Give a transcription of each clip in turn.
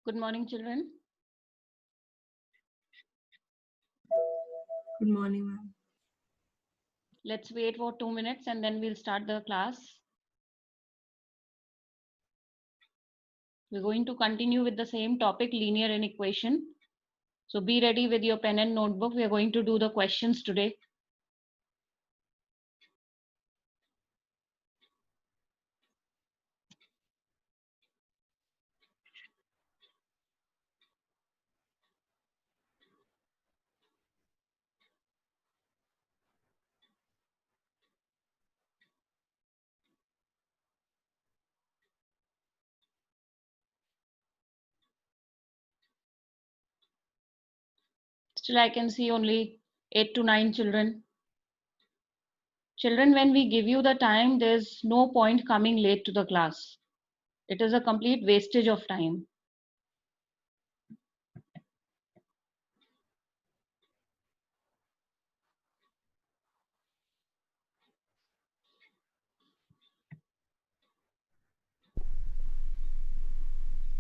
Good morning, children. Good morning, ma'am. Let's wait for 2 minutes and then we'll start the class. We're going to continue with the same topic, linear inequation. So be ready with your pen and notebook. We are going to do the questions today. Still, I can see only 8 to 9 children. Children, when we give you the time, there's no point coming late to the class. It is a complete wastage of time.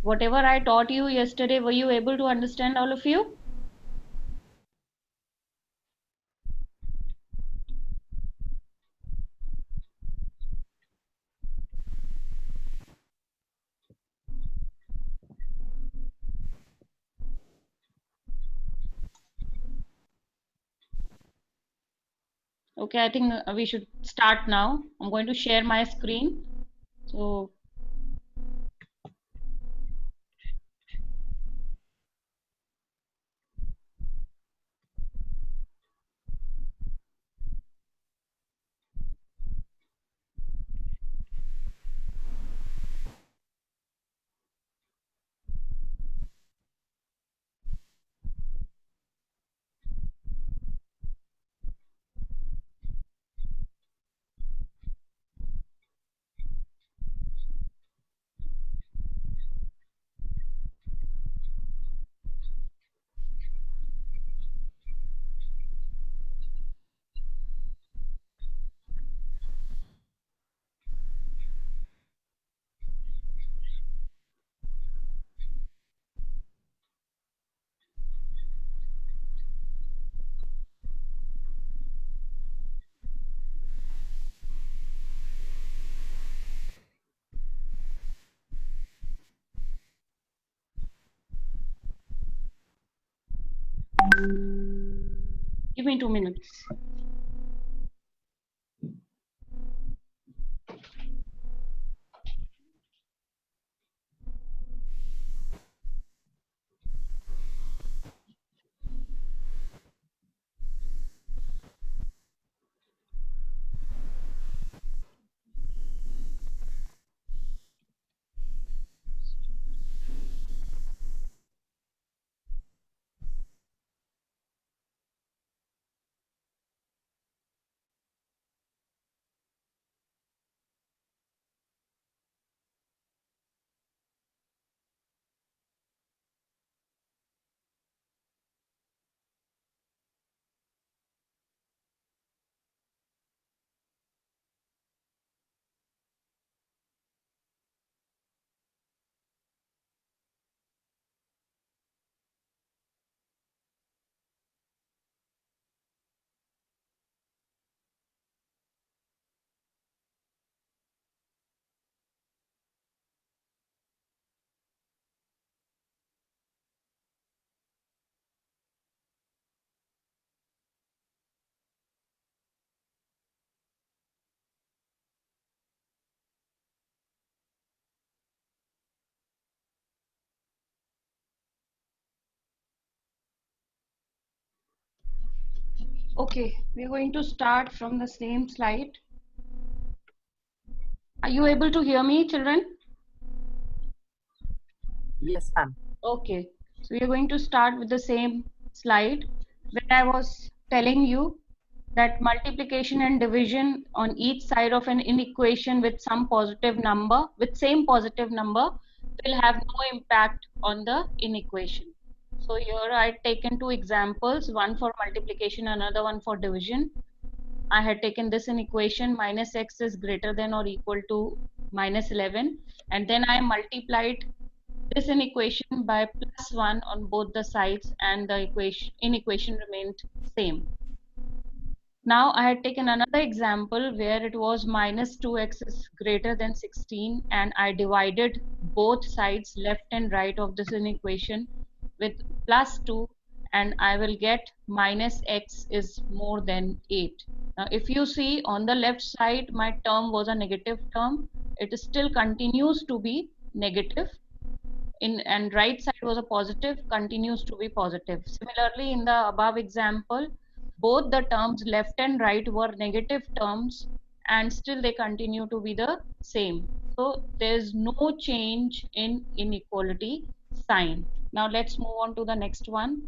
Whatever I taught you yesterday, were you able to understand, all of you? Okay, I think we should start now. I'm going to share my screen. So give me 2 minutes. Okay, we're going to start from the same slide. Are you able to hear me, children? Yes, ma'am. Okay, so we're going to start with the same slide where I was telling you that multiplication and division on each side of an inequation with some positive number, with same positive number, will have no impact on the inequation. So here I've taken two examples, one for multiplication, another one for division. I had taken this in equation minus x is greater than or equal to minus 11, and then I multiplied this inequation by +1 on both the sides, and the inequation remained same. Now I had taken another example where it was -2x is greater than 16, and I divided both sides left and right of this inequation with +2, and I will get -x is more than 8. Now if you see on the left side, my term was a negative term. It still continues to be negative, and right side was a positive, continues to be positive. Similarly, in the above example, both the terms left and right were negative terms, and still they continue to be the same. So there's no change in inequality sign. Now let's move on to the next one.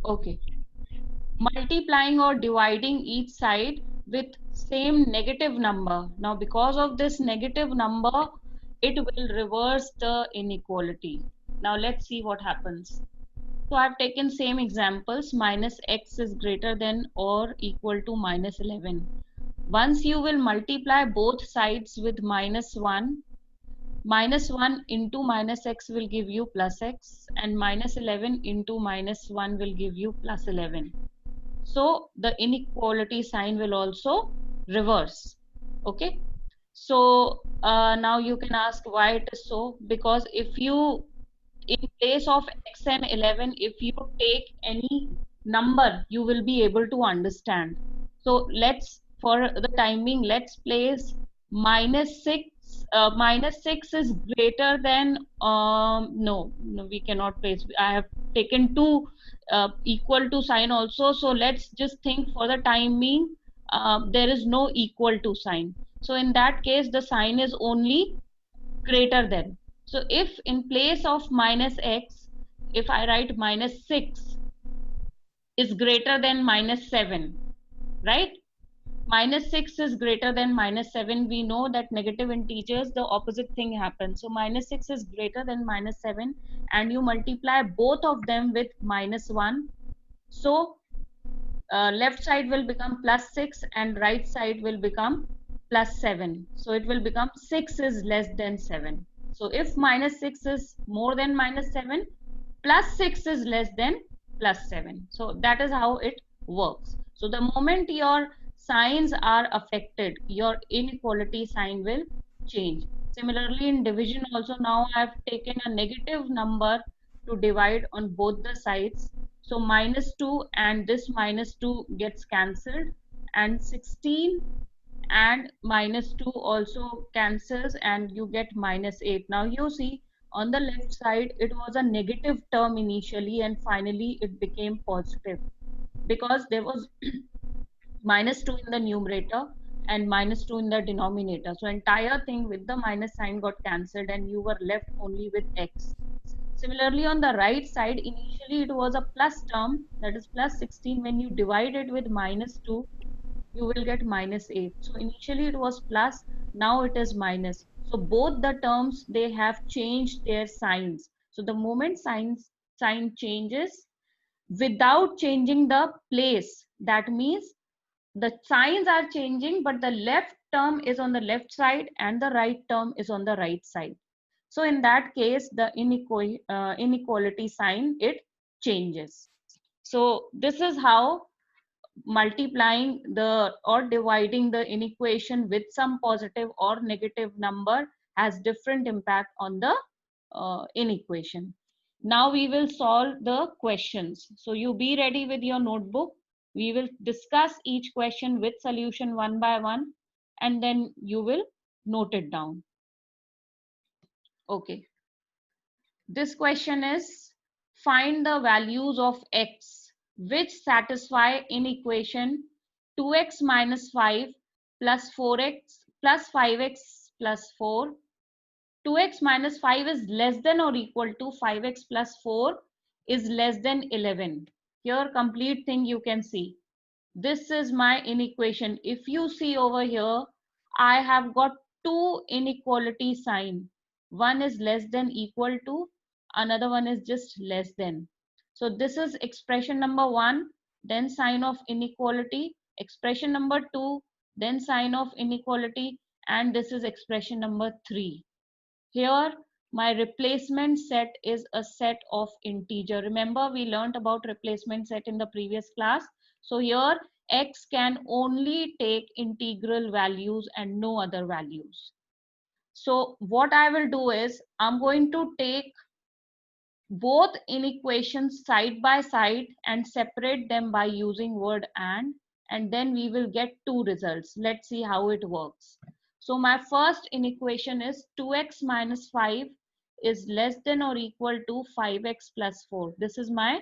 Okay, multiplying or dividing each side with same negative number. Now because of this negative number, it will reverse the inequality. Now let's see what happens. So I've taken same examples, -x is greater than or equal to -11. Once you will multiply both sides with -1, -1 into -x will give you +x, and -11 into -1 will give you +11. So the inequality sign will also reverse. Okay. So now you can ask why it is so. Because if you, in place of x and 11, if you take any number, you will be able to understand. So let's, for the timing, let's place -6. -6 is greater than, no, we cannot place. I have taken two equal to sign also. So let's just think for the timing, there is no equal to sign. So in that case, the sign is only greater than. So if in place of -x, if I write -6 is greater than -7, right? -6 is greater than -7. We know that negative integers, the opposite thing happens. So -6 is greater than -7, and you multiply both of them with -1. So left side will become +6 and right side will become +7. So it will become 6 is less than 7. So if -6 is more than -7, +6 is less than +7. So that is how it works. So the moment your signs are affected, your inequality sign will change. Similarly, in division also, now I have taken a negative number to divide on both the sides. So -2 and this -2 gets cancelled, and 16 and -2 also cancels, and you get -8. Now you see on the left side, it was a negative term initially, and finally it became positive because there was -2 in the numerator and -2 in the denominator. So entire thing with the minus sign got cancelled, and you were left only with x. Similarly, on the right side, initially it was a plus term, that is +16. When you divide it with -2, you will get -8. So initially it was plus, now it is minus. So both the terms, they have changed their signs. So the moment sign changes without changing the place, that means the signs are changing, but the left term is on the left side and the right term is on the right side. So in that case, the inequality sign, it changes. So this is how multiplying the or dividing the inequation with some positive or negative number has different impact on the inequation. Now we will solve the questions. So you be ready with your notebook. We will discuss each question with solution one by one, and then you will note it down. Okay. This question is, find the values of x which satisfy in equation 2x minus 5 plus 4x plus 5x plus 4. 2x minus 5 is less than or equal to 5x plus 4 is less than 11. Here complete thing you can see. This is my inequation. If you see over here, I have got two inequality sign. One is less than equal to, another one is just less than. So this is expression number 1, then sign of inequality. Expression number 2, then sign of inequality. and this is expression number 3. Here my replacement set is a set of integer. Remember we learnt about replacement set in the previous class. So here x can only take integral values and no other values. So what I will do is I'm going to take both inequations side by side and separate them by using word and then we will get two results. Let's see how it works. So my first inequation is 2x minus 5 is less than or equal to 5x plus 4. This is my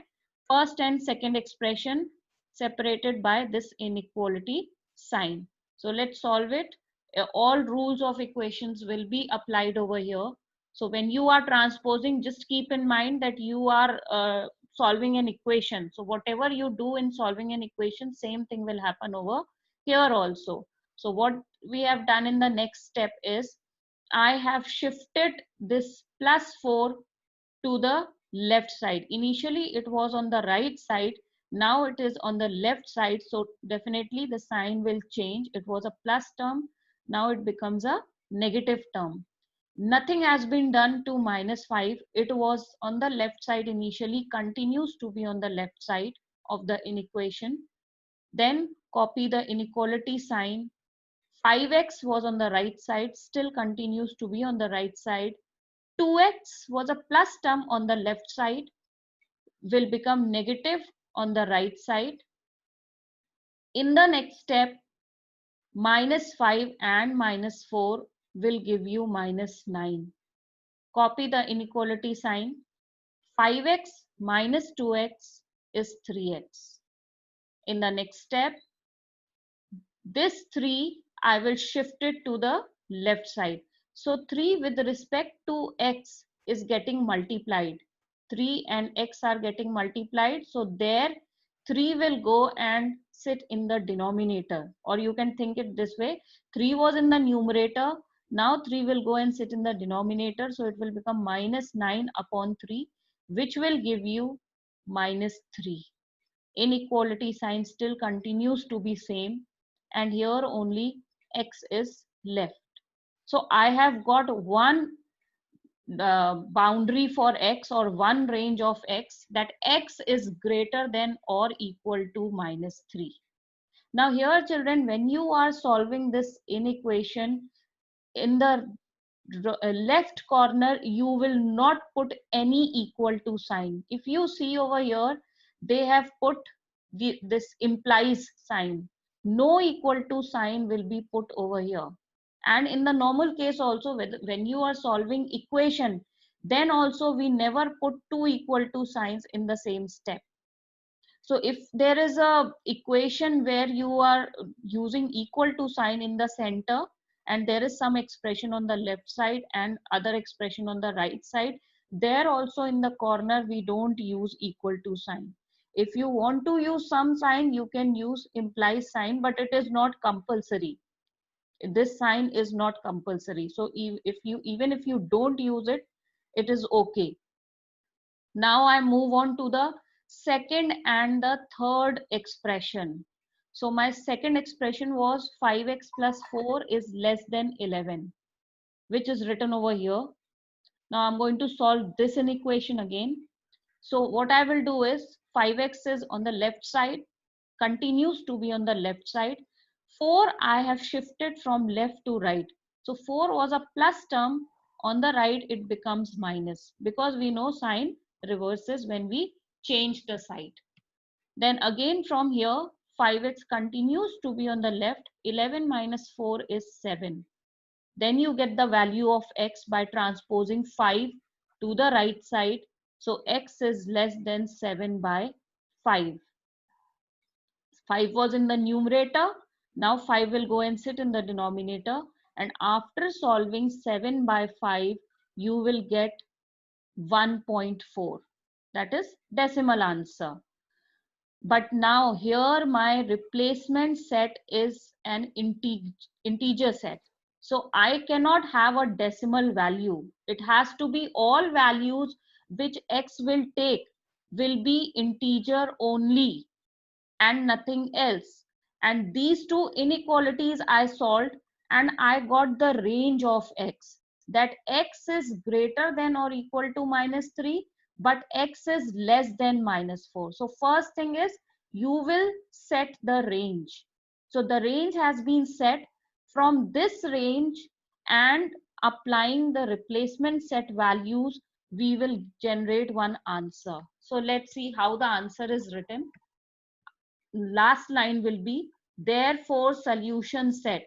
first and second expression separated by this inequality sign. So let's solve it. All rules of equations will be applied over here. So when you are transposing, just keep in mind that you are solving an equation. So whatever you do in solving an equation, same thing will happen over here also. So what we have done in the next step is I have shifted this plus 4 to the left side. Initially it was on the right side. Now it is on the left side. So definitely the sign will change. It was a plus term. Now it becomes a negative term. Nothing has been done to minus 5. It was on the left side initially, continues to be on the left side of the inequation. Then copy the inequality sign. 5x was on the right side, still continues to be on the right side. 2x was a plus term on the left side, will become negative on the right side. In the next step, minus 5 and minus 4 will give you minus 9. Copy the inequality sign. 5x minus 2x is 3x. In the next step, this 3 I will shift it to the left side. So 3 with respect to x is getting multiplied. 3 and x are getting multiplied. So there 3 will go and sit in the denominator, or you can think it this way. 3 was in the numerator. Now 3 will go and sit in the denominator. So it will become minus 9 upon 3, which will give you minus 3. Inequality sign still continues to be same, and here only x is left. So I have got one boundary for x, or one range of x, that x is greater than or equal to minus 3. Now here children, when you are solving this inequation, in the left corner you will not put any equal to sign. If you see over here, they have put this implies sign. No equal to sign will be put over here. And in the normal case also, when you are solving equation, then also we never put two equal to signs in the same step. So if there is a equation where you are using equal to sign in the center, and there is some expression on the left side and other expression on the right side, there also in the corner we don't use equal to sign. If you want to use some sign, you can use implies sign, but it is not compulsory. This sign is not compulsory. So even if you don't use it, it is okay. Now I move on to the second and the third expression. So my second expression was 5x plus 4 is less than 11, which is written over here. Now I'm going to solve this inequation again. So what I will do is 5x is on the left side, continues to be on the left side. 4 I have shifted from left to right. So 4 was a plus term. On the right it becomes minus, because we know sign reverses when we change the side. Then again from here 5x continues to be on the left. 11 minus 4 is 7. Then you get the value of x by transposing 5 to the right side. So x is less than 7 by 5. 5 was in the numerator. Now 5 will go and sit in the denominator. And after solving 7 by 5, you will get 1.4. That is decimal answer. But now here my replacement set is an integer set. So I cannot have a decimal value. It has to be all values which x will take will be integer only and nothing else. And these two inequalities I solved, and I got the range of x, that x is greater than or equal to -3, but x is less than -4. So first thing is you will set the range. So the range has been set. From this range and applying the replacement set values, we will generate one answer. So let's see how the answer is written. Last line will be, therefore solution set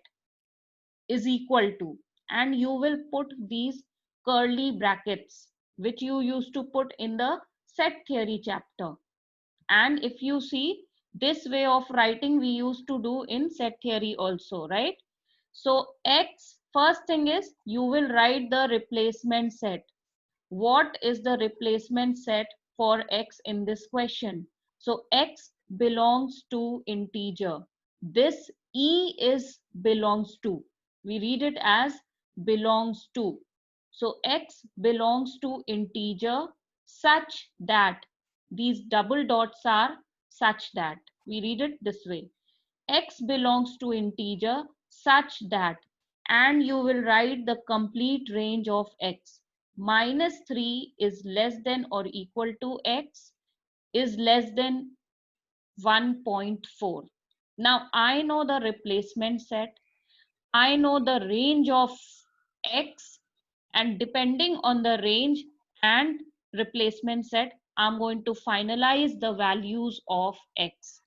is equal to, and you will put these curly brackets which you used to put in the set theory chapter. And if you see, this way of writing we used to do in set theory also, right? So x, first thing is you will write the replacement set. What is the replacement set for x in this question? So x belongs to integer. This e is belongs to. We read it as belongs to. So x belongs to integer such that, these double dots are such that. We read it this way. X belongs to integer such that, and you will write the complete range of x. -3 is less than or equal to x is less than 1.4. Now I know the replacement set. I know the range of x, and depending on the range and replacement set, I'm going to finalize the values of x.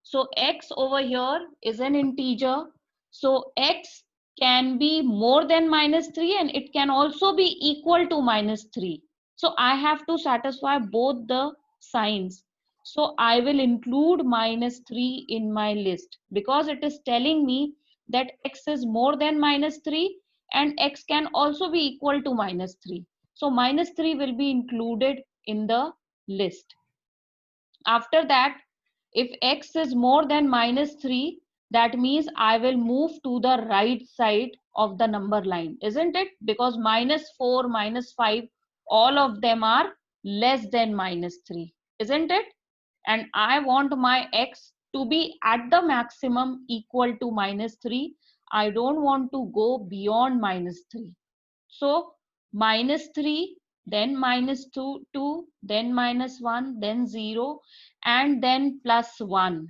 So x over here is an integer. So x can be more than -3 and it can also be equal to -3. So I have to satisfy both the signs. So I will include -3 in my list because it is telling me that x is more than -3 and x can also be equal to -3. So -3 will be included in the list. After that, if x is more than -3, that means I will move to the right side of the number line, isn't it? Because -4, -5, all of them are less than -3, isn't it? And I want my x to be at the maximum equal to -3. I don't want to go beyond -3. So -3, then -2, 2, then -1, then 0, and then +1.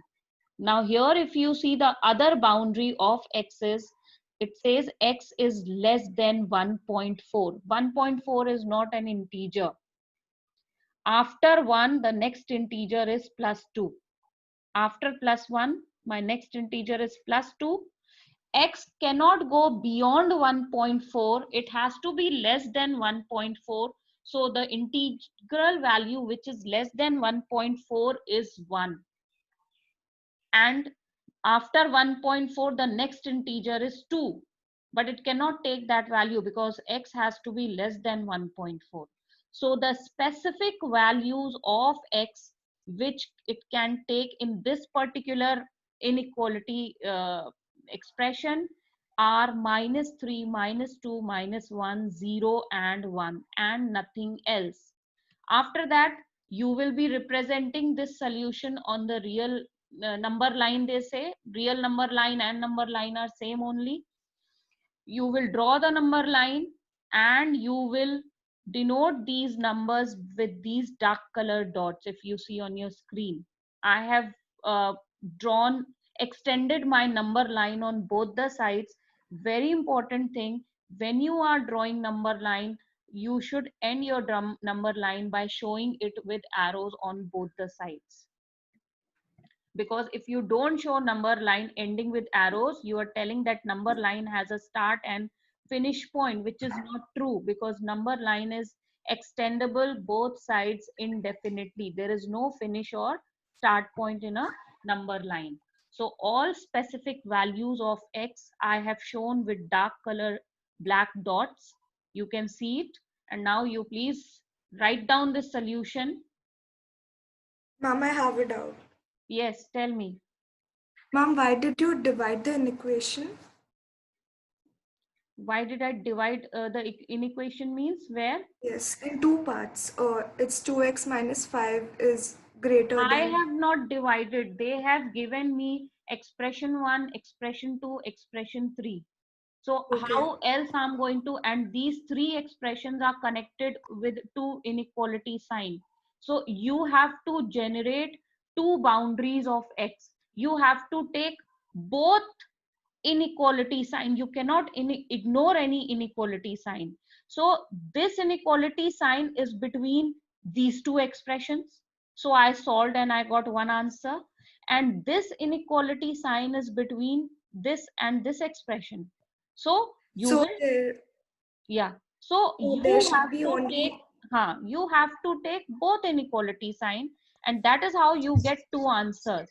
Now here if you see the other boundary of x is, it says x is less than 1.4. 1.4 is not an integer. After 1, the next integer is +2. After +1, my next integer is +2. X cannot go beyond 1.4. It has to be less than 1.4. So the integral value which is less than 1.4 is 1. And after 1.4, the next integer is 2. But it cannot take that value because x has to be less than 1.4. So the specific values of x which it can take in this particular inequality expression are -3, -2, -1, 0, and 1, and nothing else. After that, you will be representing this solution on the real number line. They say real number line and number line are same only. You will draw the number line and you will denote these numbers with these dark colored dots. If you see on your screen, I have drawn, extended my number line on both the sides. Very important thing, when you are drawing number line, you should end your number line by showing it with arrows on both the sides. Because if you don't show number line ending with arrows, you are telling that number line has a start and finish point, which is not true, because number line is extendable both sides indefinitely. There is no finish or start point in a number line. So all specific values of x I have shown with dark color black dots. You can see it. And now you please write down the solution. Ma'am, I have a doubt. Yes, tell me. Ma'am, why did you divide the inequation? Why did I divide the inequation means where? Yes, in two parts. It's 2x minus 5 is greater I than. have not divided. They have given me expression 1, expression 2, expression 3. So Okay. how else I'm going to, and these three expressions are connected with two inequality sign. So you have to generate two boundaries of X. You have to take both inequality sign. You cannot ignore any inequality sign. So this inequality sign is between these two expressions. So I solved and I got one answer. And this inequality sign is between this and this expression. So you So will, there, yeah. So so there you should have be to take, only, you have to take both inequality sign, and that is how you get two answers.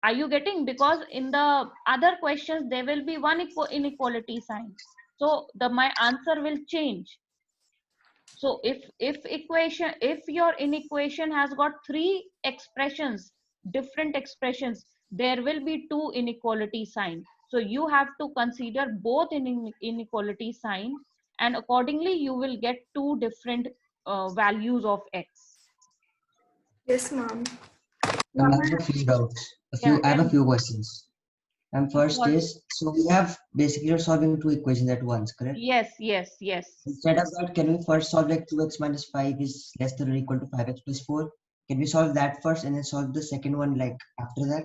Are you getting? Because in the other questions there will be one inequality sign, so the my answer will change. So if your inequation has got three expressions, different expressions, there will be two inequality sign. So you have to consider both inequality sign, and accordingly you will get two different values of X. yes, ma'am. I Ma'am, have a few doubts. Yeah, I have tell a me. few questions. And first Solve. is, so we have basically you're solving two equations at once, correct? Yes, yes, yes. Instead of that, can we first solve like 2x minus 5 is less than or equal to 5x plus 4? Can we solve that first and then solve the second one like after that?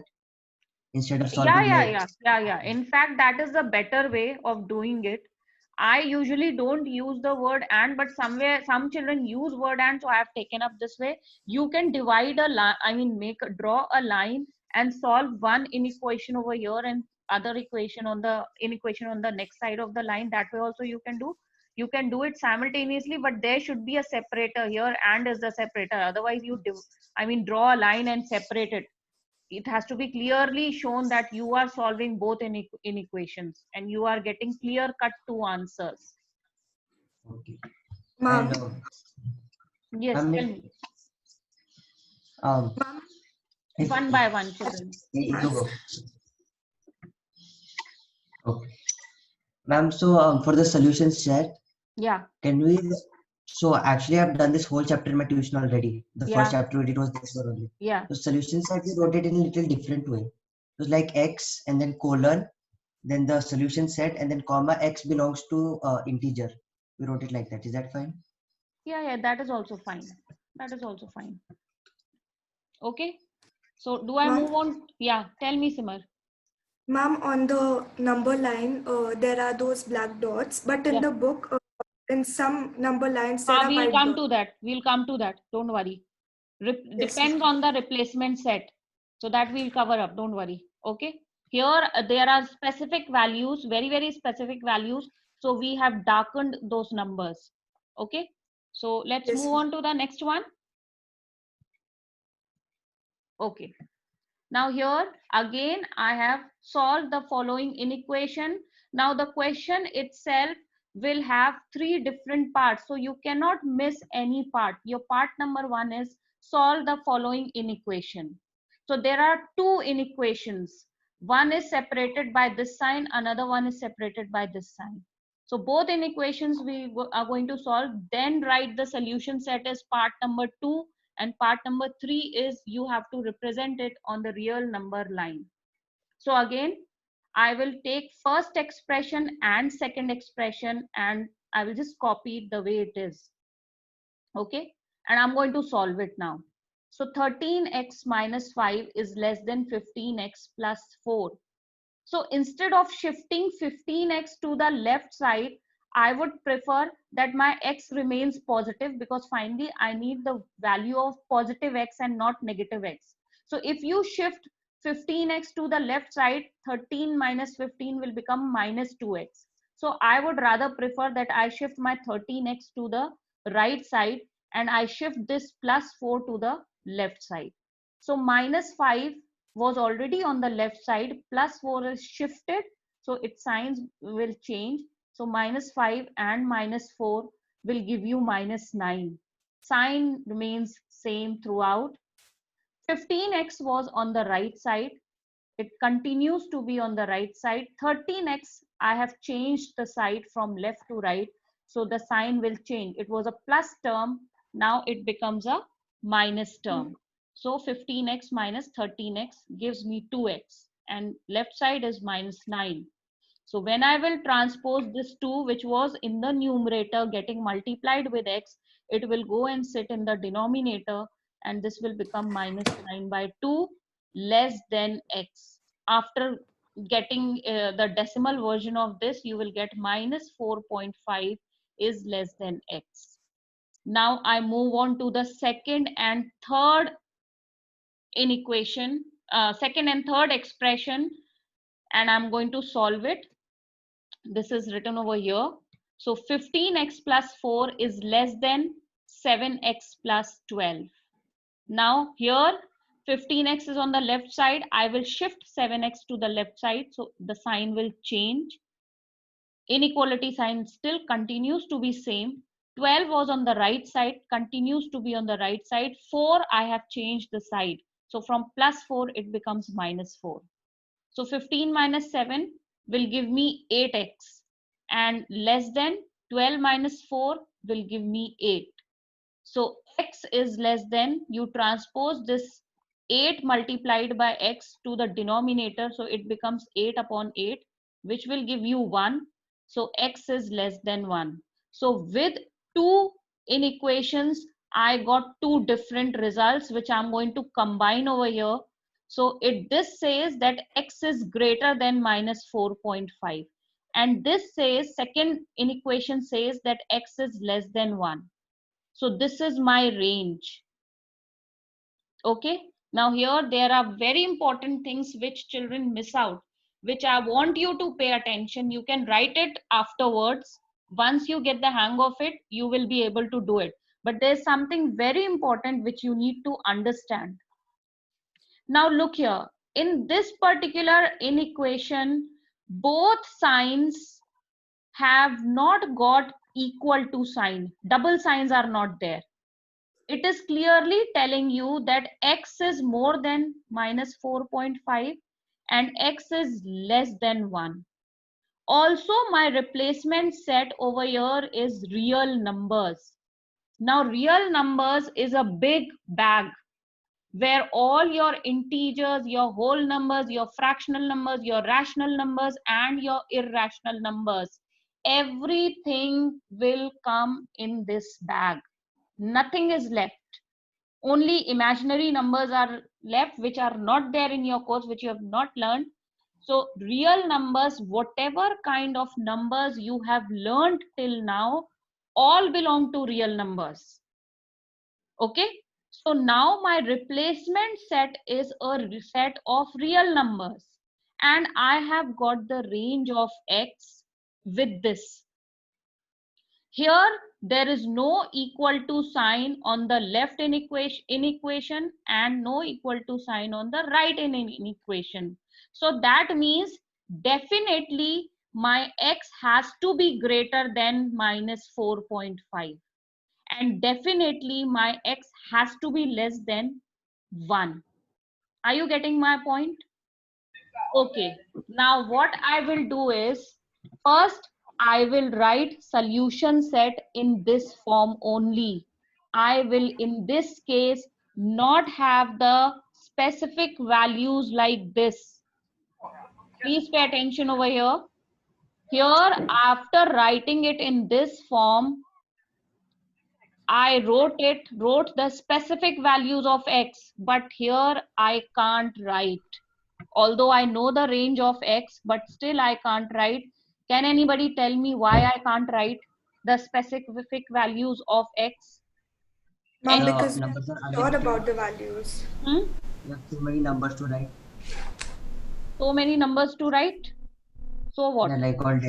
Instead of Yeah, solving yeah, like, yeah, yeah, yeah. In fact, that is the better way of doing it. I usually don't use the word and, but somewhere some children use word and, so I have taken up this way. You can divide a line, I mean, draw a line and solve one inequation over here and other equation on the inequation on the next side of the line. That way also you can do. You can do it simultaneously, but there should be a separator here, and is the separator. Otherwise, I mean, draw a line and separate it. It has to be clearly shown that you are solving both inequations and you are getting clear cut two answers. okay. ma'am, And Yes, ma'am, tell me. um, ma'am, if One by one, children. you go. Okay. Ma'am, so for the solution set, Yeah, can we, so actually I've done this whole chapter in my tuition already. The first yeah, chapter we did was this one only. yeah. The solution set we wrote it in a little different way. It was like x and then colon, then the solution set and then comma x belongs to integer. We wrote it like that. Is that fine? Yeah, yeah, that is also fine. That is also fine. Okay. So do I ma'am, move on? Yeah, tell me, Simar. ma'am, on the number line, there are those black dots, but in Yeah. the book, in some number lines, there are We'll white come dots. to that. We'll come to that. Don't worry. Yes, Depends ma'am. on the replacement set. So that we'll cover up. Don't worry. Okay. Here there are specific values, very, very specific values. So we have darkened those numbers. Okay. So let's Yes, move ma'am. on to the next one. Okay. Now here again, I have solved the following inequation. Now the question itself will have three different parts. So you cannot miss any part. Your part number one is solve the following inequation. So there are two inequations. One is separated by this sign, another one is separated by this sign. So both inequations we are going to solve, then write the solution set as part number two, and part number three is you have to represent it on the real number line. So again, I will take first expression and second expression and I will just copy it the way it is. Okay. And I'm going to solve it now. So 13x minus 5 is less than 15x plus 4. So instead of shifting 15x to the left side, I would prefer that my x remains positive, because finally I need the value of positive x and not negative x. So if you shift 15x to the left side, 13 minus 15 will become minus 2x. So I would rather prefer that I shift my 13x to the right side and I shift this plus 4 to the left side. So minus 5 was already on the left side, plus 4 is shifted, so its signs will change. So minus 5 and minus 4 will give you minus 9. Sign remains same throughout. 15x was on the right side, it continues to be on the right side. 13x, I have changed the side from left to right, so the sign will change. It was a plus term, now it becomes a minus term. So 15x minus 13x gives me 2x, and left side is minus 9. So when I will transpose this 2, which was in the numerator getting multiplied with x, it will go and sit in the denominator, and this will become minus 9/2 less than x. After getting the decimal version of this, you will get minus 4.5 is less than x. Now I move on to the second and third inequation, second and third expression, and I'm going to solve it. This is written over here. So 15x plus 4 is less than 7x plus 12. Now here 15x is on the left side. I will shift 7x to the left side, so the sign will change. Inequality sign still continues to be same. 12 was on the right side, continues to be on the right side. 4, I have changed the side. So from plus 4, it becomes minus 4. So 15 minus 7 will give me 8x, and less than 12 minus 4 will give me 8. So x is less than, you transpose this 8 multiplied by x to the denominator, so it becomes 8 upon 8, which will give you 1. So x is less than 1. So with 2 inequations, I got 2 different results, which I'm going to combine over here. So this says that x is greater than minus 4.5. And this says, second inequation says that x is less than 1. So this is my range. Okay. Now here there are very important things which children miss out, which I want you to pay attention. You can write it afterwards. Once you get the hang of it, you will be able to do it. But there's something very important which you need to understand. Now look here. In this particular inequation, both signs have not got equal to sign. Double signs are not there. It is clearly telling you that x is more than minus 4.5 and x is less than 1. Also, my replacement set over here is real numbers. Now, real numbers is a big bag where all your integers, your whole numbers, your fractional numbers, your rational numbers, and your irrational numbers, everything will come in this bag. Nothing is left. Only imaginary numbers are left, which are not there in your course, which you have not learned. So real numbers, whatever kind of numbers you have learned till now, all belong to real numbers. Okay. So now my replacement set is a set of real numbers, and I have got the range of x with this. Here there is no equal to sign on the left inequation and no equal to sign on the right inequation. So that means definitely my x has to be greater than minus 4.5, and definitely my x has to be less than 1. Are you getting my point? Okay, now what I will do is, first I will write solution set in this form only. I will in this case not have the specific values like this. Please pay attention over here. Here, after writing it in this form, I wrote the specific values of x, but here I can't write. Although I know the range of x, but still I can't write. Can anybody tell me why I can't write the specific values of x? Ma'am, The because we're numbers are not sure unlimited. about the values. You have too many numbers to write. So many numbers to write. So what? Yeah, like all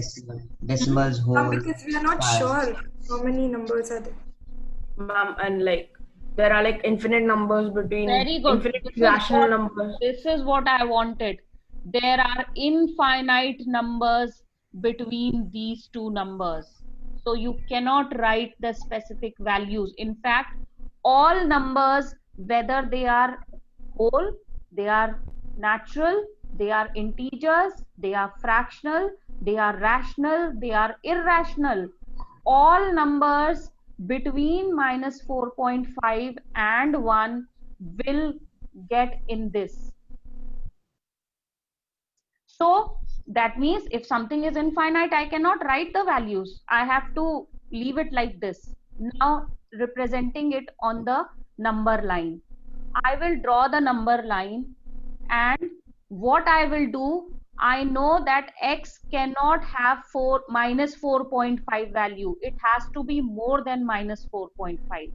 decimals, whole. Because we are not stars. sure how many numbers are there. Ma'am, and like there are like infinite numbers between Very good. infinite rational numbers. This is what I wanted. There are infinite numbers between these two numbers. So you cannot write the specific values. In fact, all numbers, whether they are whole, they are natural, they are integers, they are fractional, they are rational, they are irrational, all numbers between minus 4.5 and 1 will get in this. So That means if something is infinite, I cannot write the values. I have to leave it like this. Now representing it on the number line. I will draw the number line, and what I will do, I know that x cannot have minus 4.5 value. It has to be more than minus 4.5,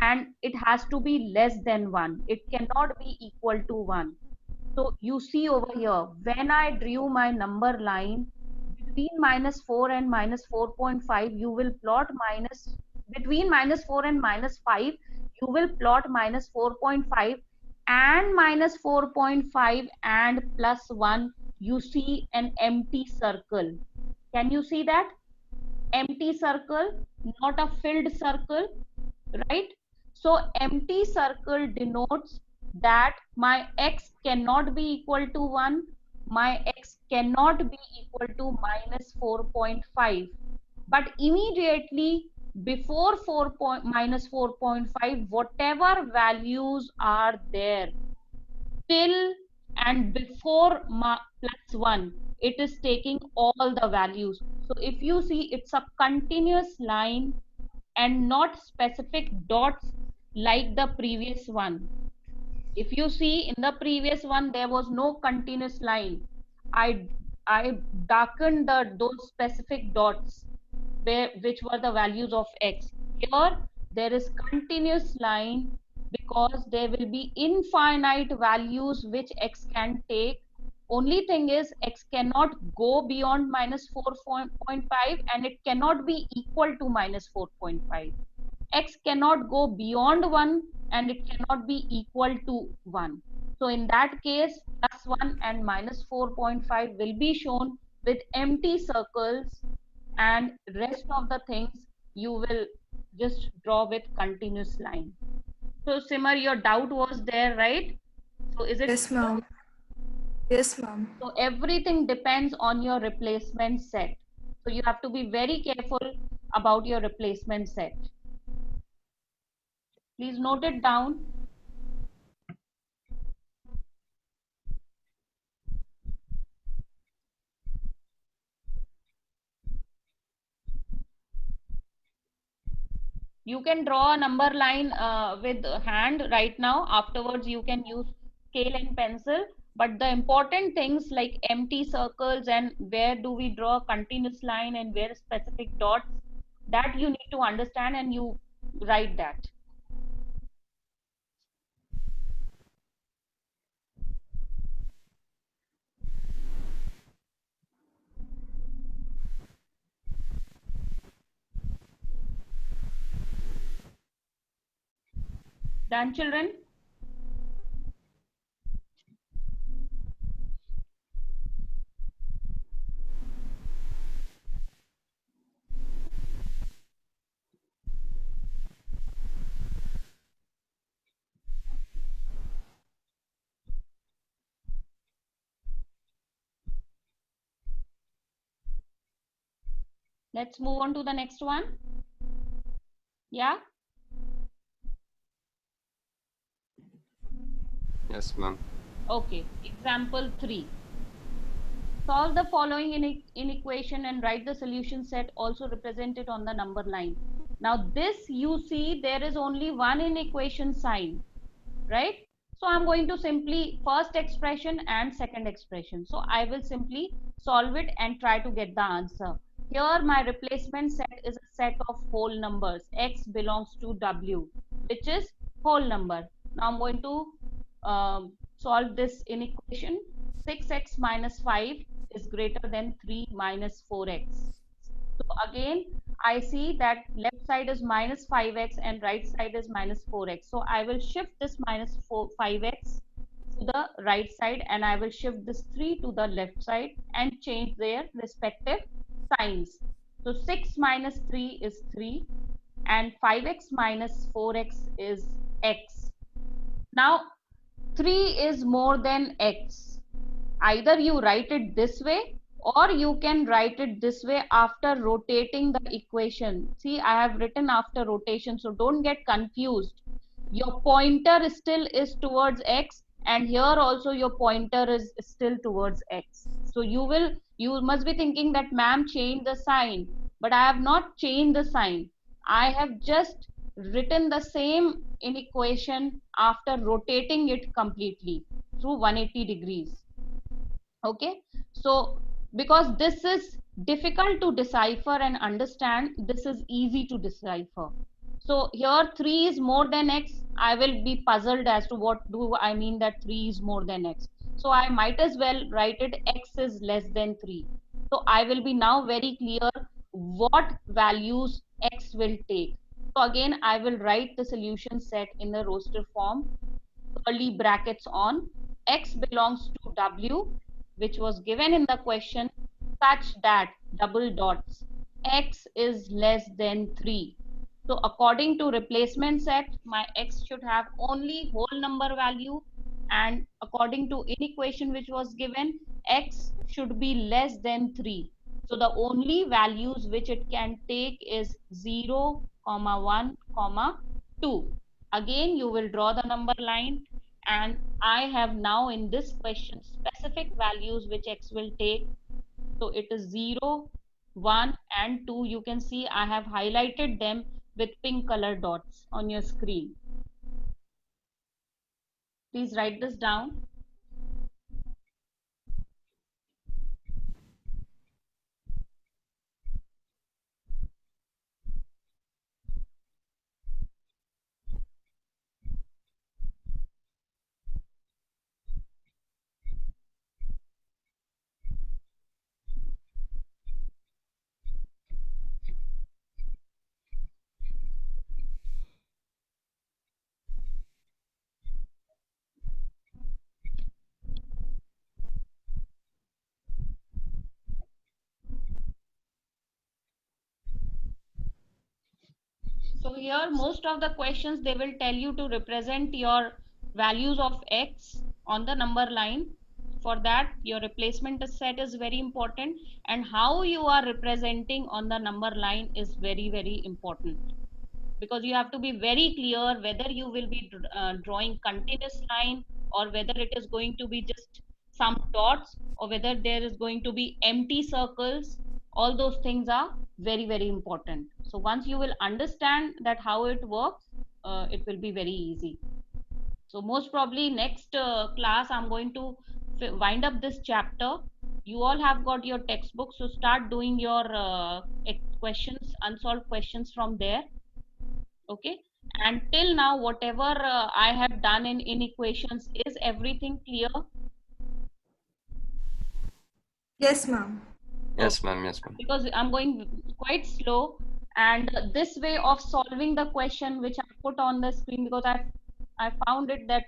and it has to be less than 1. It cannot be equal to 1. So you see over here, when I drew my number line between minus 4 and minus 4.5, you will plot between minus 4 and minus 5, you will plot minus 4.5 and minus 4.5 and plus 1. You see an empty circle. Can you see that? Empty circle, not a filled circle, right? So empty circle denotes that my x cannot be equal to 1, my x cannot be equal to minus 4.5. But immediately before minus 4.5, whatever values are there till and before plus 1, it is taking all the values. So if you see, it's a continuous line and not specific dots like the previous one. If you see, in the previous one there was no continuous line. I darkened those specific dots which were the values of x. Here there is continuous line because there will be infinite values which x can take. Only thing is, x cannot go beyond minus 4.5 and it cannot be equal to minus 4.5. X cannot go beyond 1 and it cannot be equal to 1. So in that case, plus 1 and minus 4.5 will be shown with empty circles, and rest of the things you will just draw with continuous line. So Simar, your doubt was there, right? So is it? Yes, ma'am. Yes, ma'am. So everything depends on your replacement set. So you have to be very careful about your replacement set. Please note it down. You can draw a number line with hand right now. Afterwards, you can use scale and pencil. But the important things like empty circles and where do we draw a continuous line and where specific dots, that you need to understand and you write that. Done, children? Let's move on to the next one. Yeah? Yes, ma'am. Okay, example 3. Solve the following inequation and write the solution set also represented on the number line. Now this, you see, there is only one inequation sign, right? So I'm going to simply first expression and second expression. So I will simply solve it and try to get the answer. Here my replacement set is a set of whole numbers. X belongs to W, which is whole number. Now I'm going to solve this inequation. 6x minus 5 is greater than 3 minus 4x. So again, I see that left side is minus 5x and right side is minus 4x. So I will shift this minus 5x to the right side and I will shift this 3 to the left side and change their respective signs. So 6 minus 3 is 3 and 5x minus 4x is x. Now 3 is more than x. Either you write it this way or you can write it this way after rotating the equation. See, I have written after rotation, so don't get confused. Your pointer still is towards x and here also your pointer is still towards x. So you will You must be thinking that ma'am changed the sign, but I have not changed the sign. I have just written the same in equation after rotating it completely through 180 degrees. Okay, so because this is difficult to decipher and understand, this is easy to decipher. So here 3 is more than x. I will be puzzled as to what do I mean that 3 is more than x. So I might as well write it x is less than 3. So I will be now very clear what values x will take. So again, I will write the solution set in the roster form, curly brackets on, x belongs to w, which was given in the question, such that double dots x is less than 3. So according to replacement set, my x should have only whole number value, and according to inequation which was given, x should be less than 3. So the only values which it can take is 0, 1, 2. Again, you will draw the number line, and I have now in this question specific values which x will take. So it is 0, 1 and 2. You can see I have highlighted them with pink color dots on your screen. Please write this down. So here most of the questions, they will tell you to represent your values of x on the number line. For that, your replacement set is very important, and how you are representing on the number line is very, very important, because you have to be very clear whether you will be drawing continuous line, or whether it is going to be just some dots, or whether there is going to be empty circles. All those things are very, very important. So once you will understand that how it works, it will be very easy. So most probably next class I'm going to wind up this chapter. You all have got your textbook, so start doing your questions, unsolved questions from there. Okay, and till now whatever I have done in equations, is everything clear? Yes, ma'am. Yes, ma'am. Yes, ma'am. Because I'm going quite slow, and this way of solving the question which I put on the screen, because I found it that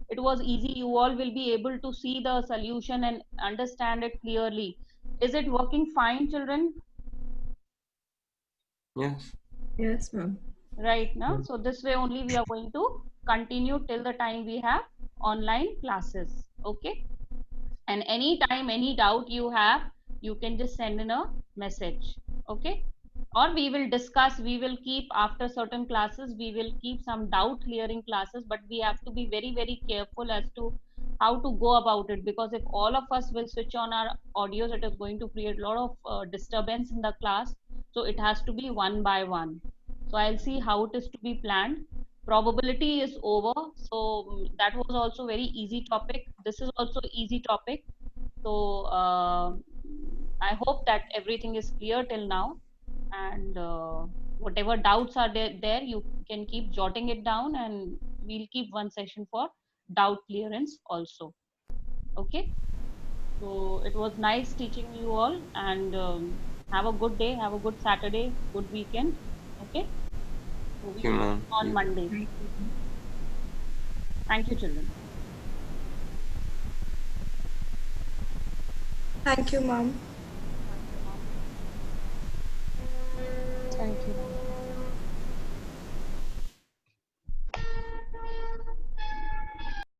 it was easy, you all will be able to see the solution and understand it clearly. Is it working fine, children? Yes. Yes, ma'am. Right now, so this way only we are going to continue till the time we have online classes. Okay, and anytime any doubt you have, you can just send in a message. Okay, or we will discuss, we will keep after certain classes, we will keep some doubt clearing classes, but we have to be very, very careful as to how to go about it, because if all of us will switch on our audios, it is going to create a lot of disturbance in the class. So it has to be one by one. So I'll see how it is to be planned. Probability is over, so that was also very easy topic. This is also easy topic. So I hope that everything is clear till now, and whatever doubts are there, you can keep jotting it down, and we'll keep one session for doubt clearance also. Okay, so it was nice teaching you all, and have a good day, have a good Saturday, good weekend. Okay, so Thank you, we ma'am. on Monday. Thank you, children. Thank you, ma'am.